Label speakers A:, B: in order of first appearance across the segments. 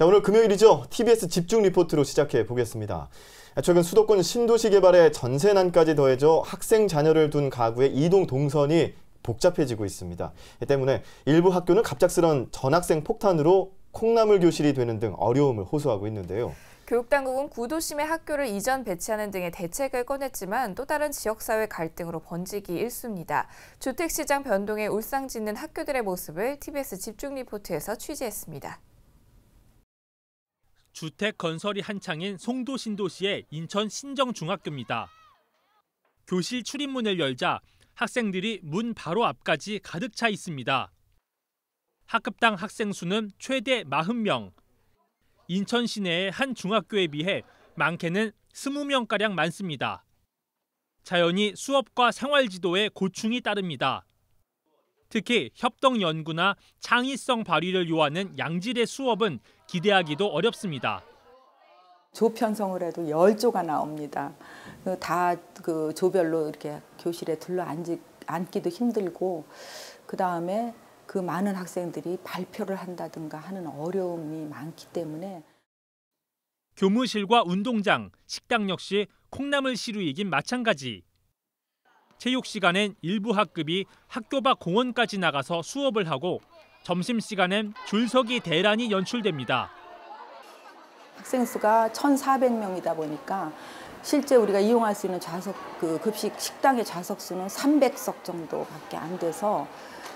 A: 자, 오늘 금요일이죠. TBS 집중 리포트로 시작해 보겠습니다. 최근 수도권 신도시 개발에 전세난까지 더해져 학생 자녀를 둔 가구의 이동 동선이 복잡해지고 있습니다. 이 때문에 일부 학교는 갑작스런 전학생 폭탄으로 콩나물 교실이 되는 등 어려움을 호소하고 있는데요.
B: 교육당국은 구도심에 학교를 이전 배치하는 등의 대책을 꺼냈지만 또 다른 지역사회 갈등으로 번지기 일쑤입니다. 주택시장 변동에 울상짓는 학교들의 모습을 TBS 집중 리포트에서 취재했습니다.
C: 주택 건설이 한창인 송도 신도시의 인천 신정중학교입니다. 교실 출입문을 열자 학생들이 문 바로 앞까지 가득 차 있습니다. 학급당 학생 수는 최대 40명. 인천 시내의 한 중학교에 비해 많게는 20명가량 많습니다. 자연히 수업과 생활지도에 고충이 따릅니다. 특히 협동 연구나 창의성 발휘를 요하는 양질의 수업은 기대하기도 어렵습니다.
D: 조 편성을 해도 10조가 나옵니다. 다 그 조별로 이렇게 교실에 둘러 앉기도 힘들고, 그다음에 그 많은 학생들이 발표를 한다든가 하는 어려움이 많기 때문에.
C: 교무실과 운동장, 식당 역시 콩나물 시루이긴 마찬가지. 체육 시간엔 일부 학급이 학교 밖 공원까지 나가서 수업을 하고 점심시간엔 줄서기 대란이 연출됩니다.
D: 학생 수가 1,400명이다 보니까 실제 우리가 이용할 수 있는 급식 식당의 좌석 수는 300석 정도밖에 안 돼서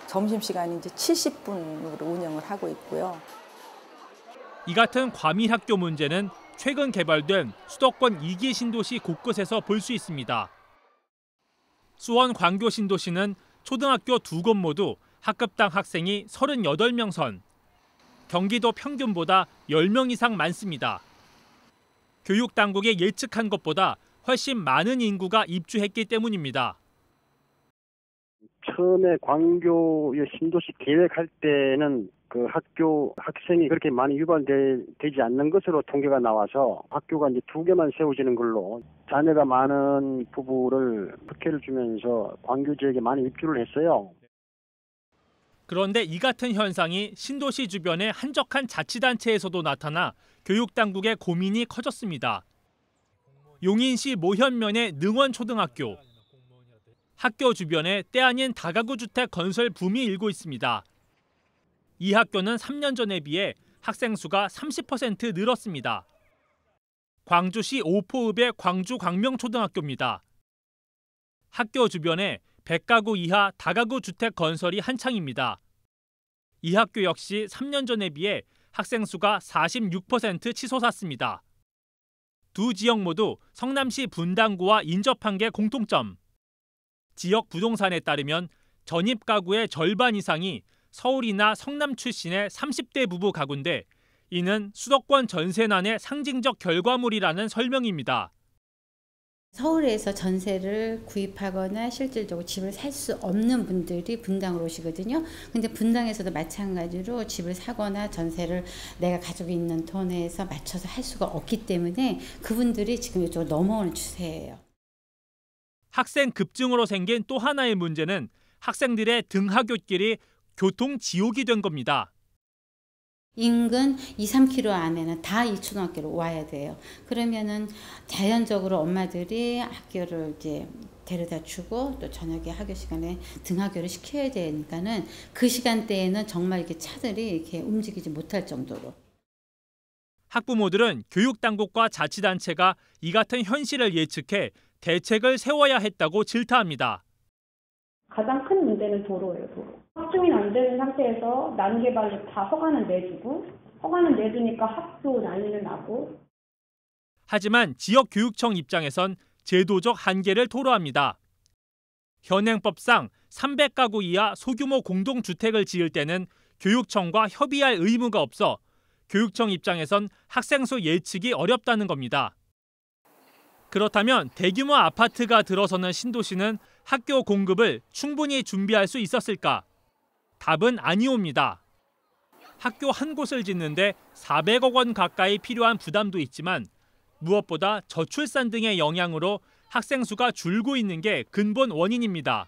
D: 점심시간이 이제 70분으로 운영을 하고 있고요.
C: 이 같은 과밀학교 문제는 최근 개발된 수도권 2기 신도시 곳곳에서 볼 수 있습니다. 수원 광교 신도시는 초등학교 2곳 모두 학급당 학생이 38명 선, 경기도 평균보다 10명 이상 많습니다. 교육당국이 예측한 것보다 훨씬 많은 인구가 입주했기 때문입니다.
E: 처음에 광교 신도시 계획할 때는 그 학교 학생이 그렇게 많이 유발되지 않는 것으로 통계가 나와서 학교가 이제 2개만 세워지는 걸로 자녀가 많은 부부를 특혜를 주면서 광교 지역에 많이 입주를 했어요.
C: 그런데 이 같은 현상이 신도시 주변의 한적한 자치단체에서도 나타나 교육당국의 고민이 커졌습니다. 용인시 모현면의 능원초등학교. 학교 주변에 때 아닌 다가구 주택 건설 붐이 일고 있습니다. 이 학교는 3년 전에 비해 학생 수가 30% 늘었습니다. 광주시 오포읍의 광주 광명초등학교입니다. 학교 주변에 100가구 이하 다가구 주택 건설이 한창입니다. 이 학교 역시 3년 전에 비해 학생 수가 46% 치솟았습니다. 두 지역 모두 성남시 분당구와 인접한 게 공통점. 지역 부동산에 따르면 전입 가구의 절반 이상이 서울이나 성남 출신의 30대 부부 가구인데 이는 수도권 전세난의 상징적 결과물이라는 설명입니다.
F: 서울에서 전세를 구입하거나 실질적으로 집을 살 수 없는 분들이 분당으로 오시거든요. 근데 분당에서도 마찬가지로 집을 사거나 전세를 내가 가지고 있는 돈에서 맞춰서 할 수가 없기 때문에 그분들이 지금 이쪽으로 넘어오는 추세예요.
C: 학생 급증으로 생긴 또 하나의 문제는 학생들의 등하굣길이 교통 지옥이 된 겁니다.
F: 인근 2-3km 안에는 다 이 초등학교로 와야 돼요. 그러면은 자연적으로 엄마들이 학교를 이제 데려다 주고 또 저녁에 학교 시간에 등하교를 시켜야 되니까는 그 시간대에는 정말 이렇게 차들이 이렇게 움직이지 못할 정도로.
C: 학부모들은 교육당국과 자치단체가 이 같은 현실을 예측해 대책을 세워야 했다고 질타합니다.
G: 가장 큰 문제는 도로예요, 도로. 확충이 안 되는 상태에서 난개발로 다 허가는 내주고, 허가는 내주니까 학교 난리는 나고.
C: 하지만 지역교육청 입장에선 제도적 한계를 토로합니다. 현행법상 300가구 이하 소규모 공동주택을 지을 때는 교육청과 협의할 의무가 없어 교육청 입장에선 학생 수 예측이 어렵다는 겁니다. 그렇다면 대규모 아파트가 들어서는 신도시는 학교 공급을 충분히 준비할 수 있었을까? 답은 아니옵니다. 학교 한 곳을 짓는데 400억 원 가까이 필요한 부담도 있지만 무엇보다 저출산 등의 영향으로 학생 수가 줄고 있는 게 근본 원인입니다.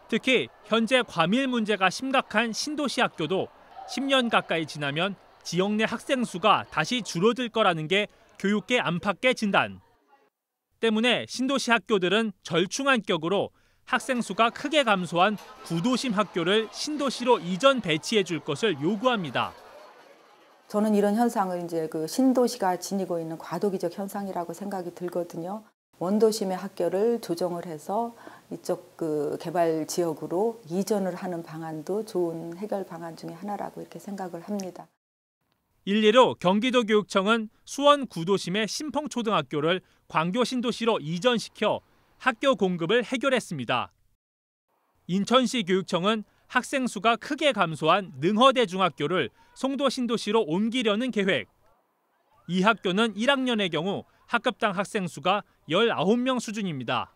C: 특히 현재 과밀 문제가 심각한 신도시 학교도 10년 가까이 지나면 지역 내 학생 수가 다시 줄어들 거라는 게 교육계 안팎의 진단. 때문에 신도시 학교들은 절충안격으로 학생 수가 크게 감소한 구도심 학교를 신도시로 이전 배치해 줄 것을 요구합니다.
D: 저는 이런 현상을 이제 그 신도시가 지니고 있는 과도기적 현상이라고 생각이 들거든요. 원도심의 학교를 조정을 해서 이쪽 그 개발 지역으로 이전을 하는 방안도 좋은 해결 방안 중에 하나라고 이렇게 생각을 합니다.
C: 일례로 경기도교육청은 수원 구도심의 신평초등학교를 광교 신도시로 이전시켜 학교 공급을 해결했습니다. 인천시 교육청은 학생 수가 크게 감소한 능허대 중학교를 송도 신도시로 옮기려는 계획. 이 학교는 1학년의 경우 학급당 학생 수가 19명 수준입니다.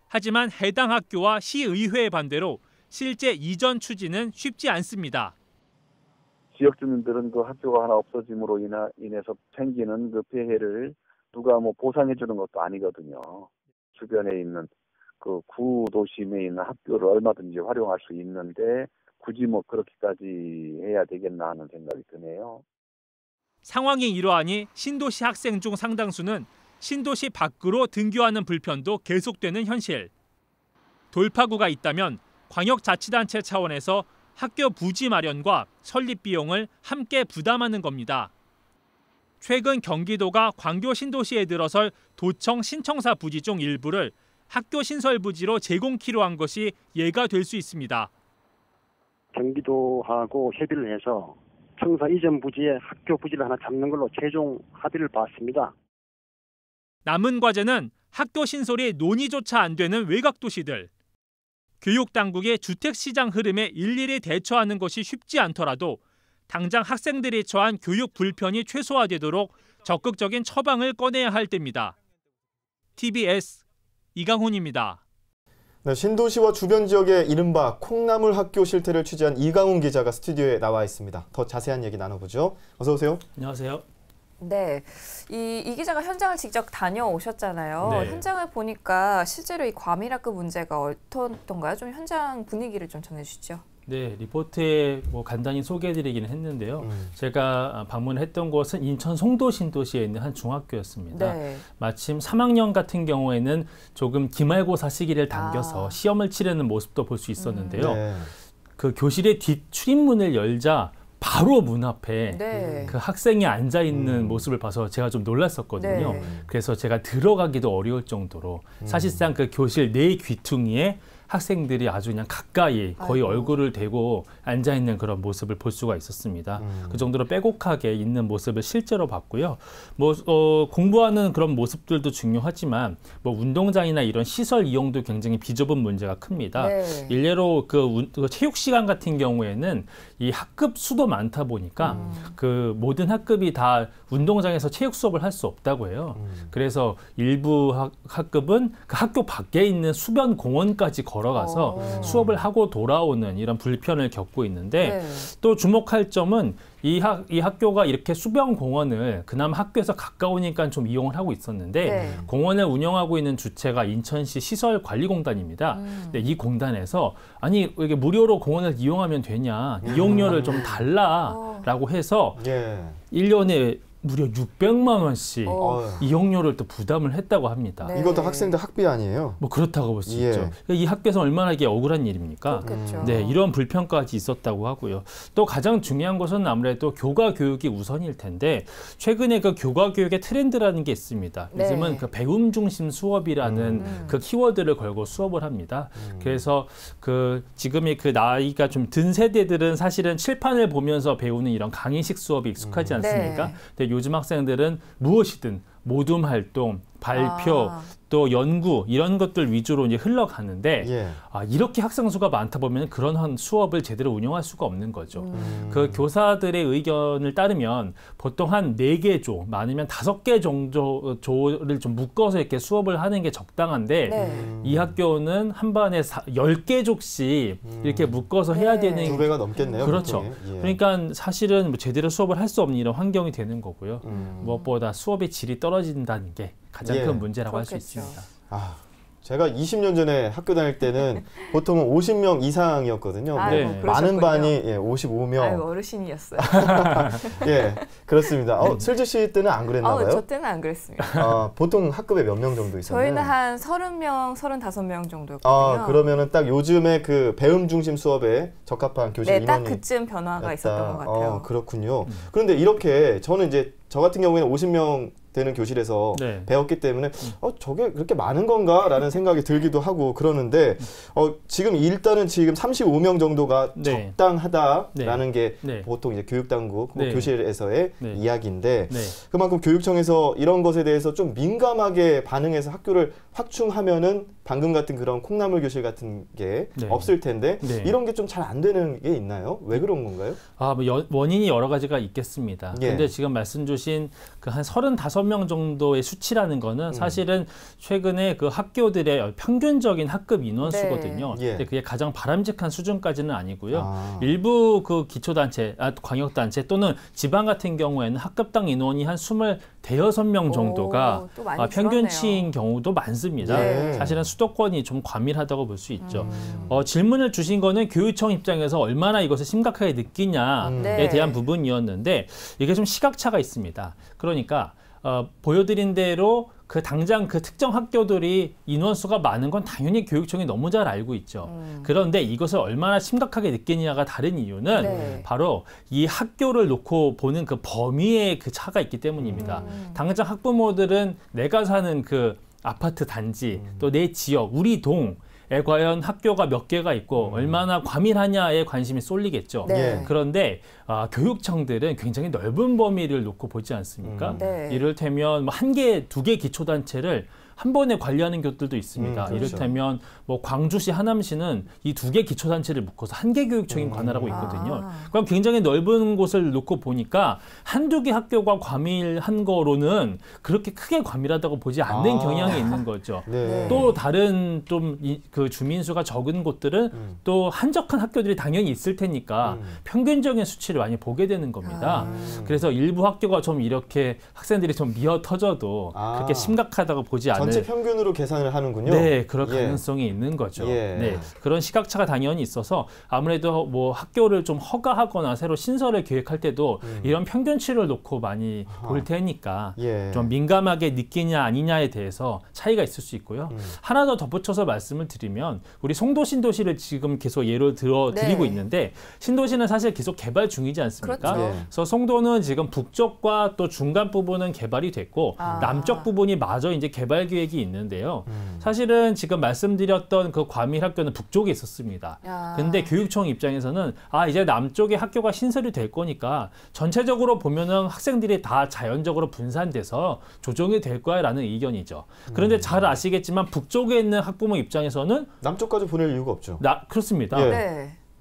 C: 하지만 해당 학교와 시의회의 반대로 실제 이전 추진은 쉽지 않습니다.
H: 지역 주민들은 그 학교가 하나 없어짐으로 인해서 생기는 그 피해를 누가 보상해 주는 것도 아니거든요. 주변에 있는 그 구도심에 있는 학교를 얼마든지 활용할 수 있는데 굳이 그렇게까지 해야 되겠나 하는 생각이 드네요.
C: 상황이 이러하니 신도시 학생 중 상당수는 신도시 밖으로 등교하는 불편도 계속되는 현실. 돌파구가 있다면 광역자치단체 차원에서 학교 부지 마련과 설립 비용을 함께 부담하는 겁니다. 최근 경기도가 광교 신도시에 들어설 도청 신청사 부지 중 일부를 학교 신설 부지로 제공키로 한 것이 예가 될 수 있습니다.
E: 경기도하고 협의를 해서 청사 이전 부지에 학교 부지를 하나 잡는 걸로 최종 합의를 봤습니다.
C: 남은 과제는 학교 신설이 논의조차 안 되는 외곽도시들. 교육당국의 주택시장 흐름에 일일이 대처하는 것이 쉽지 않더라도 당장 학생들이 처한 교육 불편이 최소화되도록 적극적인 처방을 꺼내야 할 때입니다. TBS 이강훈입니다.
A: 네, 신도시와 주변 지역의 이른바 콩나물 학교 실태를 취재한 이강훈 기자가 스튜디오에 나와 있습니다. 더 자세한 얘기 나눠보죠. 어서 오세요.
I: 안녕하세요.
B: 네, 이 기자가 현장을 직접 다녀오셨잖아요.
I: 네.
B: 현장을 보니까 실제로 이 과밀학급 문제가 어떻던가요? 좀 현장 분위기를 좀 전해주시죠.
I: 네, 리포트에 간단히 소개해드리기는 했는데요. 제가 방문했던 곳은 인천 송도 신도시에 있는 한 중학교였습니다.
B: 네.
I: 마침 3학년 같은 경우에는 조금 기말고사 시기를 당겨서 시험을 치르는 모습도 볼 수 있었는데요.
A: 네.
I: 그 교실의 뒷 출입문을 열자 바로 문 앞에
B: 네.
I: 그 학생이 앉아 있는 모습을 봐서 제가 좀 놀랐었거든요.
B: 네.
I: 그래서 제가 들어가기도 어려울 정도로 사실상 그 교실 내 귀퉁이에 학생들이 아주 그냥 가까이 거의 얼굴을 대고 앉아 있는 그런 모습을 볼 수가 있었습니다. 그 정도로 빼곡하게 있는 모습을 실제로 봤고요. 공부하는 그런 모습들도 중요하지만 운동장이나 이런 시설 이용도 굉장히 비좁은 문제가 큽니다.
B: 네.
I: 일례로 그 체육 시간 같은 경우에는 이 학급 수도 많다 보니까 그 모든 학급이 다 운동장에서 체육 수업을 할 수 없다고 해요. 그래서 일부 학급은 그 학교 밖에 있는 수변 공원까지 걸어가서 수업을 하고 돌아오는 이런 불편을 겪고 있는데 또 주목할 점은 이 학교가 이렇게 수변 공원을 그나마 학교에서 가까우니까 좀 이용을 하고 있었는데 공원을 운영하고 있는 주체가 인천시 시설관리공단입니다. 근데 이 공단에서 아니 이게 무료로 공원을 이용하면 되냐 이용료를 좀 달라라고 해서 1년에 무려 600만 원씩 이용료를 또 부담을 했다고 합니다.
B: 네.
A: 이것도 학생들 학비 아니에요?
I: 그렇다고 볼 수 있죠. 이 학교에서 얼마나 이게 억울한 일입니까? 네, 이런 불평까지 있었다고 하고요. 또 가장 중요한 것은 아무래도 교과 교육이 우선일 텐데 최근에 그 교과 교육의 트렌드라는 게 있습니다. 요즘은 그 배움 중심 수업이라는 그 키워드를 걸고 수업을 합니다. 그래서 그 지금의 그 나이가 좀 든 세대들은 사실은 칠판을 보면서 배우는 이런 강의식 수업이 익숙하지 않습니까? 근데 요즘 학생들은 무엇이든 모둠 활동, 발표, 또 연구 이런 것들 위주로 이제 흘러가는데 이렇게 학생 수가 많다 보면 그런 수업을 제대로 운영할 수가 없는 거죠. 그 교사들의 의견을 따르면 보통 한 4개 조, 아니면 5개 정도 조를 좀 묶어서 이렇게 수업을 하는 게 적당한데 이 학교는 한 반에 10개 조씩 이렇게 묶어서 해야 되는
A: 2배가 넘겠네요.
I: 그렇죠. 그러니까 사실은 제대로 수업을 할 수 없는 이런 환경이 되는 거고요. 무엇보다 수업의 질이 떨어진다는 게 가장 큰 문제라고 할 수 있습니다.
A: 제가 20년 전에 학교 다닐 때는 보통은 50명 이상이었거든요.
B: 아이고,
A: 네. 많은 반이 55명.
B: 아유, 어르신이었어요.
A: 예, 그렇습니다. 슬지 씨 때는 안 그랬나 봐요?
B: 저 때는 안 그랬습니다.
A: 보통 학급에 몇 명 정도 있었나요?
B: 저희는 한 30명, 35명 정도였거든요.
A: 그러면은 딱 요즘에 그 배움 중심 수업에 적합한 교실 인원이
B: 딱 그쯤 변화가 있었던 것 같아요.
A: 그렇군요. 그런데 이렇게 저는 이제 저 같은 경우에는 50명 되는 교실에서 배웠기 때문에 저게 그렇게 많은 건가라는 생각이 들기도 하고 그러는데 지금 일단은 지금 35명 정도가 적당하다라는 게 보통 이제 교육당국 교실에서의 이야기인데 그만큼 교육청에서 이런 것에 대해서 좀 민감하게 반응해서 학교를 확충하면은 방금 같은 그런 콩나물 교실 같은 게 없을 텐데 이런 게 좀 잘 안 되는 게 있나요? 왜 그런 건가요?
I: 뭐 원인이 여러 가지가 있겠습니다. 근데 지금 말씀 주신 그 한 35명 정도의 수치라는 거는 사실은 최근에 그 학교들의 평균적인 학급 인원수거든요. 근데 그게 가장 바람직한 수준까지는 아니고요. 일부 그 기초단체, 광역단체 또는 지방 같은 경우에는 학급당 인원이 한 25명 정도가 평균치인 경우도 많습니다. 사실은 수도권이 좀 과밀하다고 볼 수 있죠. 질문을 주신 거는 교육청 입장에서 얼마나 이것을 심각하게 느끼냐에 대한 부분이었는데 이게 좀 시각차가 있습니다. 그러니까 보여드린 대로 그 당장 그 특정 학교들이 인원수가 많은 건 당연히 교육청이 너무 잘 알고 있죠. 그런데 이것을 얼마나 심각하게 느끼느냐가 다른 이유는 바로 이 학교를 놓고 보는 그 범위의 그 차가 있기 때문입니다. 당장 학부모들은 내가 사는 그 아파트 단지 또 내 지역, 우리 동에 과연 학교가 몇 개가 있고 얼마나 과밀하냐에 관심이 쏠리겠죠. 그런데 교육청들은 굉장히 넓은 범위를 놓고 보지 않습니까? 이를테면 뭐 1개, 2개 기초단체를 한 번에 관리하는 곳들도 있습니다. 그렇죠. 이를테면 뭐 광주시, 하남시는 이 2개 기초단체를 묶어서 1개 교육청이 관할하고 있거든요. 그럼 굉장히 넓은 곳을 놓고 보니까 한두 개 학교가 과밀한 거로는 그렇게 크게 과밀하다고 보지 않는 경향이 있는 거죠. 또 다른 좀 그 주민수가 적은 곳들은 또 한적한 학교들이 당연히 있을 테니까 평균적인 수치를 많이 보게 되는 겁니다. 그래서 일부 학교가 좀 이렇게 학생들이 좀 미어 터져도 그렇게 심각하다고 보지 않는
A: 전체 평균으로 계산을 하는군요.
I: 네, 그럴 가능성이 있는 거죠. 그런 시각차가 당연히 있어서 아무래도 뭐 학교를 좀 허가하거나 새로 신설을 계획할 때도 이런 평균치를 놓고 많이 볼 테니까 좀 민감하게 느끼냐 아니냐에 대해서 차이가 있을 수 있고요. 하나 더 덧붙여서 말씀을 드리면 우리 송도 신도시를 지금 계속 예로 드리고 있는데 신도시는 사실 계속 개발 중이지 않습니까? 그래서 송도는 지금 북쪽과 또 중간 부분은 개발이 됐고 남쪽 부분이 마저 이제 개발 계획이 있는데요. 사실은 지금 말씀드렸던 그 과밀 학교는 북쪽에 있었습니다. 근데 교육청 입장에서는 이제 남쪽에 학교가 신설이 될 거니까 전체적으로 보면은 학생들이 다 자연적으로 분산돼서 조정이 될 거야라는 의견이죠. 그런데 잘 아시겠지만 북쪽에 있는 학부모 입장에서는
A: 남쪽까지 보낼 이유가 없죠.
I: 그렇습니다.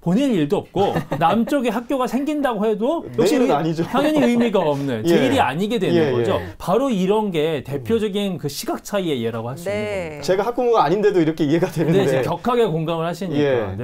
I: 보낼 일도 없고 남쪽에 학교가 생긴다고 해도 역시
A: 아니죠.
I: 당연히 의미가 없는 제1이 아니게 되는 거죠. 바로 이런 게 대표적인 그 시각 차이의 예라고 할 수 있는 겁니다.
A: 제가 학부모가 아닌데도 이렇게 이해가 되는데
I: 격하게 공감을 하시니까.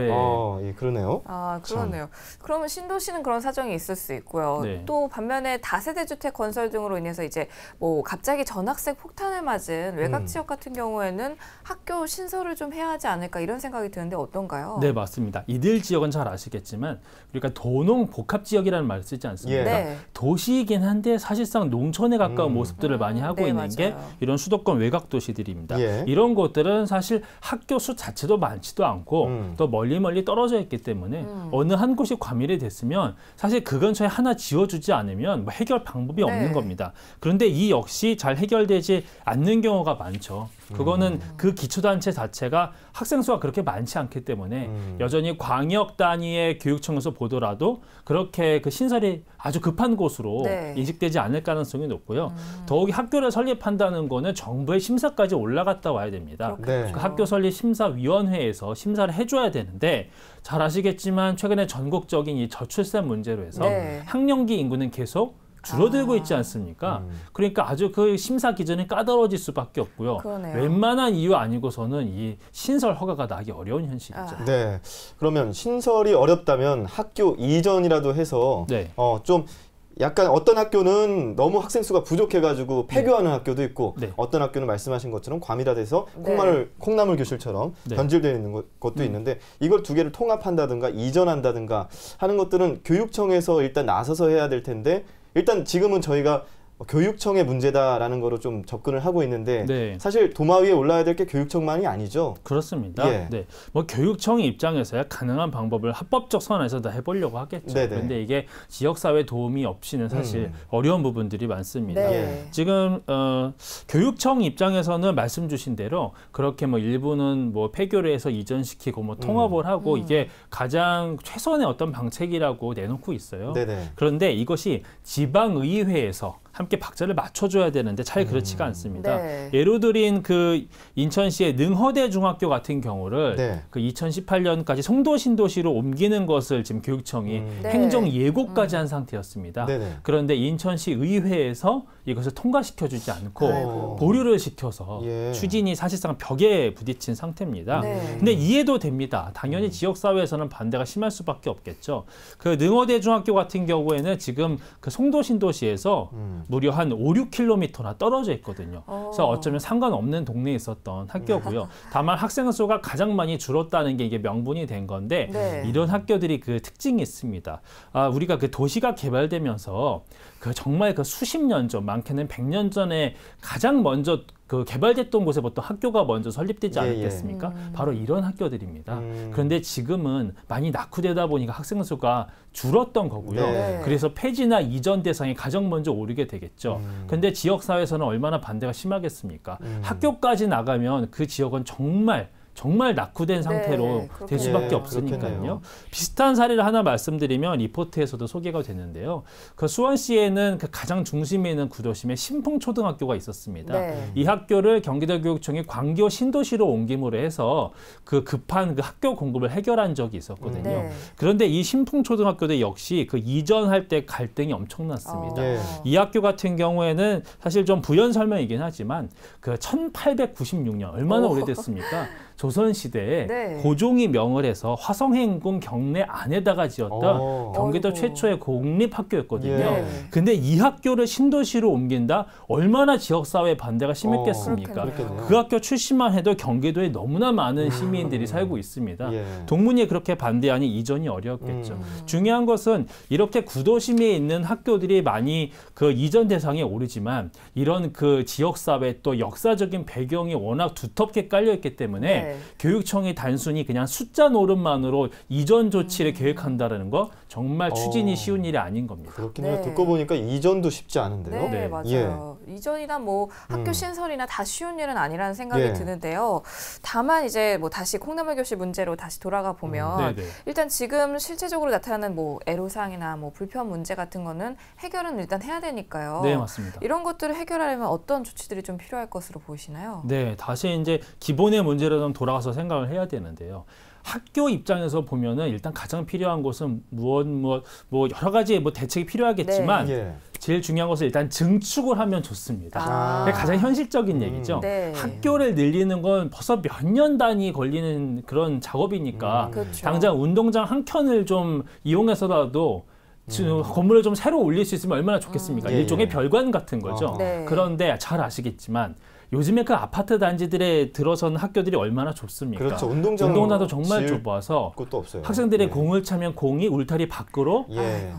A: 그러네요.
B: 그러네요. 그러면 신도시는 그런 사정이 있을 수 있고요. 또 반면에 다세대 주택 건설 등으로 인해서 이제 뭐 갑자기 전학생 폭탄을 맞은 외곽 지역 같은 경우에는 학교 신설을 좀 해야 하지 않을까 이런 생각이 드는데 어떤가요?
I: 네, 맞습니다. 이들 지역은 잘 아시겠지만 우리가 도농 복합 지역이라는 말을 쓰지 않습니까? 도시이긴 한데 사실상 농촌에 가까운 모습들을 많이 하고 있는 게 이런 수도권 외곽 도시들입니다. 이런 곳들은 사실 학교 수 자체도 많지도 않고 또 멀리 떨어져 있기 때문에 어느 한 곳이 과밀이 됐으면 사실 그 근처에 하나 지어주지 않으면 뭐 해결 방법이 없는 겁니다. 그런데 이 역시 잘 해결되지 않는 경우가 많죠. 그거는 그 기초단체 자체가 학생 수가 그렇게 많지 않기 때문에 여전히 광역 단위의 교육청에서 보더라도 그렇게 그 신설이 아주 급한 곳으로 인식되지 않을 가능성이 높고요. 더욱이 학교를 설립한다는 거는 정부의 심사까지 올라갔다 와야 됩니다. 그 학교 설립 심사위원회에서 심사를 해줘야 되는데 잘 아시겠지만 최근에 전국적인 이 저출산 문제로 해서 학령기 인구는 계속 줄어들고 있지 않습니까? 그러니까 아주 그 심사 기준이 까다로워질 수밖에 없고요. 웬만한 이유 아니고서는 이 신설 허가가 나기 어려운 현실이죠.
A: 그러면 신설이 어렵다면 학교 이전이라도 해서 좀 약간 어떤 학교는 너무 학생 수가 부족해가지고 폐교하는 학교도 있고
I: 네.
A: 어떤 학교는 말씀하신 것처럼 과밀화돼서
B: 네.
A: 콩나물 교실처럼
I: 네.
A: 변질되어 있는 것도 있는데 이걸 두 개를 통합한다든가 이전한다든가 하는 것들은 교육청에서 일단 나서서 해야 될 텐데 일단 지금은 저희가 교육청의 문제다라는 거로 좀 접근을 하고 있는데 네. 사실 도마 위에 올라야 될 게 교육청만이 아니죠.
I: 그렇습니다. 예. 네. 뭐 교육청 입장에서야 가능한 방법을 합법적 선에서 다 해보려고 하겠죠. 네네. 그런데 이게 지역사회 도움이 없이는 사실 어려운 부분들이 많습니다. 네. 지금 교육청 입장에서는 말씀 주신 대로 그렇게 뭐 일부는 뭐 폐교를 해서 이전시키고 뭐 통합을 하고 이게 가장 최선의 어떤 방책이라고 내놓고 있어요. 네네. 그런데 이것이 지방의회에서 함께 박자를 맞춰줘야 되는데 잘 그렇지가 않습니다. 네. 예로 들인 그 인천시의 능허대 중학교 같은 경우를 네. 그 2018년까지 송도 신도시로 옮기는 것을 지금 교육청이 행정 예고까지 한 상태였습니다. 그런데 인천시 의회에서 이것을 통과시켜주지 않고 보류를 시켜서 추진이 사실상 벽에 부딪힌 상태입니다. 근데 이해도 됩니다. 당연히 지역사회에서는 반대가 심할 수밖에 없겠죠. 그 능허대 중학교 같은 경우에는 지금 그 송도 신도시에서 무려 한 5, 6km나 떨어져 있거든요. 그래서 어쩌면 상관없는 동네에 있었던 학교고요. 다만 학생 수가 가장 많이 줄었다는 게 이게 명분이 된 건데 이런 학교들이 그 특징이 있습니다. 우리가 그 도시가 개발되면서 그 정말 그 수십 년 전, 많게는 100년 전에 가장 먼저 그 개발됐던 곳에부터 학교가 먼저 설립되지 않았겠습니까? 바로 이런 학교들입니다. 그런데 지금은 많이 낙후되다 보니까 학생 수가 줄었던 거고요. 그래서 폐지나 이전 대상에 가장 먼저 오르게 되겠죠. 그런데 지역사회에서는 얼마나 반대가 심하겠습니까? 학교까지 나가면 그 지역은 정말 낙후된 상태로 될 수밖에 없으니까요. 그렇겠네요. 비슷한 사례를 하나 말씀드리면 리포트에서도 소개가 되는데요. 그 수원시에는 그 가장 중심에 있는 구도심에 신풍초등학교가 있었습니다. 이 학교를 경기도교육청이 광교 신도시로 옮김으로 해서 그 급한 그 학교 공급을 해결한 적이 있었거든요. 그런데 이 신풍초등학교도 역시 그 이전할 때 갈등이 엄청났습니다. 이 학교 같은 경우에는 사실 좀 부연 설명이긴 하지만 그 1896년 얼마나 오래됐습니까? 조선시대에 고종이 명을 해서 화성행궁 경내 안에다가 지었던 경기도 최초의 공립학교였거든요. 근데 이 학교를 신도시로 옮긴다? 얼마나 지역사회 반대가 심했겠습니까? 그 학교 출신만 해도 경기도에 너무나 많은 시민들이 살고 있습니다. 동문이 그렇게 반대하니 이전이 어려웠겠죠. 중요한 것은 이렇게 구도심에 있는 학교들이 많이 그 이전 대상에 오르지만 이런 그 지역사회 또 역사적인 배경이 워낙 두텁게 깔려있기 때문에 교육청이 단순히 그냥 숫자 노름만으로 이전 조치를 계획한다는 거 정말 추진이 쉬운 일이 아닌 겁니다.
A: 그렇긴 해요. 듣고 보니까 이전도 쉽지 않은데요.
B: 네, 맞아요. 이전이나 뭐 학교 신설이나 다 쉬운 일은 아니라는 생각이 드는데요. 다만 이제 뭐 다시 콩나물 교실 문제로 다시 돌아가 보면 일단 지금 실제적으로 나타나는 뭐 애로사항이나 뭐 불편 문제 같은 거는 해결은 일단 해야 되니까요.
I: 네, 맞습니다.
B: 이런 것들을 해결하려면 어떤 조치들이 좀 필요할 것으로 보이시나요?
I: 네, 다시 이제 기본의 문제로 좀 돌아가서 생각을 해야 되는데요. 학교 입장에서 보면은 일단 가장 필요한 것은 뭐 여러 가지 뭐 대책이 필요하겠지만 제일 중요한 것은 일단 증축을 하면 좋습니다. 그게 가장 현실적인 얘기죠. 학교를 늘리는 건 벌써 몇 년 단위 걸리는 그런 작업이니까 당장 운동장 한 켠을 좀 이용해서라도 건물을 좀 새로 올릴 수 있으면 얼마나 좋겠습니까? 일종의 별관 같은 거죠. 그런데 잘 아시겠지만 요즘에 그 아파트 단지들에 들어서는 학교들이 얼마나 좁습니까?
A: 그렇죠. 운동장도
I: 정말 좁아서 학생들의 공을 차면 공이 울타리 밖으로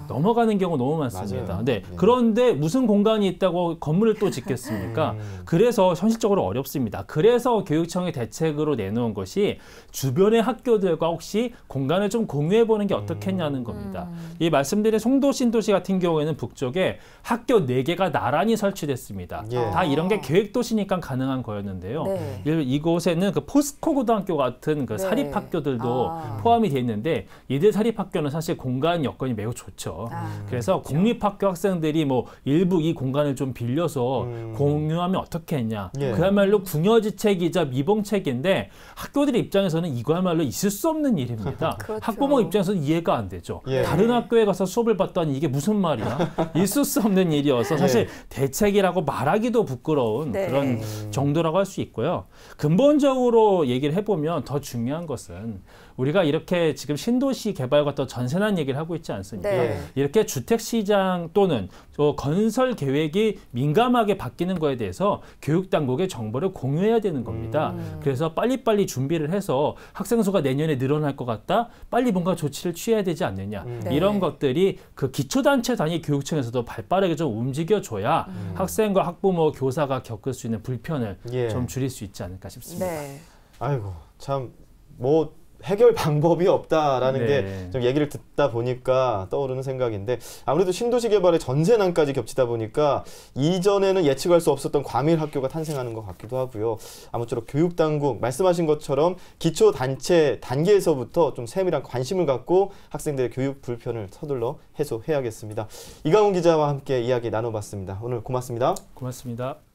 I: 넘어가는 경우 너무 많습니다. 네. 그런데 무슨 공간이 있다고 건물을 또 짓겠습니까? 그래서 현실적으로 어렵습니다. 그래서 교육청의 대책으로 내놓은 것이 주변의 학교들과 혹시 공간을 좀 공유해보는 게 어떻겠냐는 겁니다. 이 말씀드린 송도 신도시 같은 경우에는 북쪽에 학교 4개가 나란히 설치됐습니다. 다 이런 게 계획도시니까 가능한 거였는데요. 이곳에는 그 포스코 고등학교 같은 그 사립학교들도 포함이 돼 있는데 이들 사립학교는 사실 공간 여건이 매우 좋죠. 그래서 그렇죠. 공립학교 학생들이 뭐 일부 이 공간을 좀 빌려서 공유하면 어떻게 했냐. 그야말로 궁여지책이자 미봉책인데 학교들의 입장에서는 이거야말로 있을 수 없는 일입니다. 그렇죠. 학부모 입장에서는 이해가 안 되죠. 다른 학교에 가서 수업을 받더니 이게 무슨 말이야. 있을 수 없는 일이어서 사실 대책이라고 말하기도 부끄러운 그런 정도라고 할 수 있고요. 근본적으로 얘기를 해보면 더 중요한 것은 우리가 이렇게 지금 신도시 개발과 또 전세난 얘기를 하고 있지 않습니까?
B: 네.
I: 이렇게 주택시장 또는 건설 계획이 민감하게 바뀌는 거에 대해서 교육당국의 정보를 공유해야 되는 겁니다. 그래서 빨리빨리 준비를 해서 학생 수가 내년에 늘어날 것 같다. 빨리 뭔가 조치를 취해야 되지 않느냐.
B: 네.
I: 이런 것들이 그 기초단체 단위 교육청에서도 발빠르게 좀 움직여줘야 학생과 학부모, 교사가 겪을 수 있는 불편을 좀 줄일 수 있지 않을까 싶습니다.
B: 네.
A: 아이고 참 뭐 해결 방법이 없다라는
I: 네.
A: 게 좀 얘기를 듣다 보니까 떠오르는 생각인데 아무래도 신도시 개발의 전세난까지 겹치다 보니까 이전에는 예측할 수 없었던 과밀 학교가 탄생하는 것 같기도 하고요. 아무쪼록 교육당국 말씀하신 것처럼 기초단체 단계에서부터 좀 세밀한 관심을 갖고 학생들의 교육 불편을 서둘러 해소해야겠습니다. 이강훈 기자와 함께 이야기 나눠봤습니다. 오늘 고맙습니다.
I: 고맙습니다.